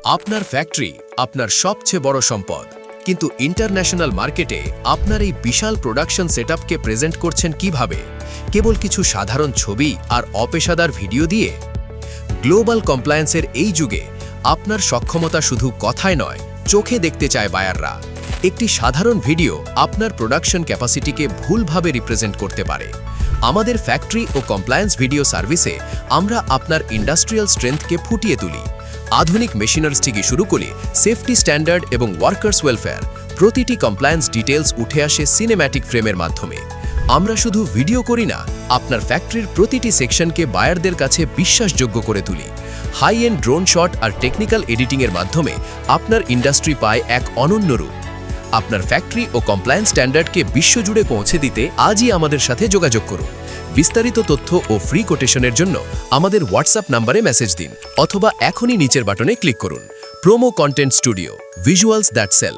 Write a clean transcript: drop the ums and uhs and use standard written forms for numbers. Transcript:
আপনার ফ্যাক্টরি আপনার সবচেয়ে বড় সম্পদ, কিন্তু ইন্টারন্যাশনাল মার্কেটে আপনার এই বিশাল প্রোডাকশন সেটআপকে প্রেজেন্ট করছেন কিভাবে? কেবল কিছু সাধারণ ছবি আর অপেশাদার ভিডিও দিয়ে? গ্লোবাল কমপ্লায়েন্সের এই যুগে আপনার সক্ষমতা শুধু কথায় নয়, চোখে দেখতে চায় বায়াররা। একটি সাধারণ ভিডিও আপনার প্রোডাকশন ক্যাপাসিটিকে ভুলভাবে রিপ্রেজেন্ট করতে পারে। আমাদের ফ্যাক্টরি ও কমপ্লায়েন্স ভিডিও সার্ভিসে আমরা আপনার ইন্ডাস্ট্রিয়াল স্ট্রেংথকে ফুটিয়ে তুলি। আধুনিক মেশিনারিজ থেকে শুরু করে সেফটি স্ট্যান্ডার্ড এবং ওয়ার্কার্স ওয়েলফেয়ার, প্রতিটি কমপ্লায়েন্স ডিটেলস উঠে আসে সিনেম্যাটিক ফ্রেমের মাধ্যমে। আমরা শুধু ভিডিও করি না, আপনার ফ্যাক্টরির প্রতিটি সেকশনকে বায়ারদের কাছে বিশ্বাসযোগ্য করে তুলি। হাই এন্ড ড্রোন শট আর টেকনিক্যাল এডিটিংয়ের মাধ্যমে আপনার ইন্ডাস্ট্রি পায় এক অনন্য রূপ। আপনার ফ্যাক্টরি ও কমপ্লায়েন্স স্ট্যান্ডার্ডকে বিশ্বজুড়ে পৌঁছে দিতে আজই আমাদের সাথে যোগাযোগ করুন। বিস্তারিত তথ্য ও ফ্রি কোটেশনের জন্য আমাদের হোয়াটসঅ্যাপ নম্বরে মেসেজ দিন অথবা এখনই নিচের বাটনে ক্লিক করুন। Promo content studio, visuals that sell.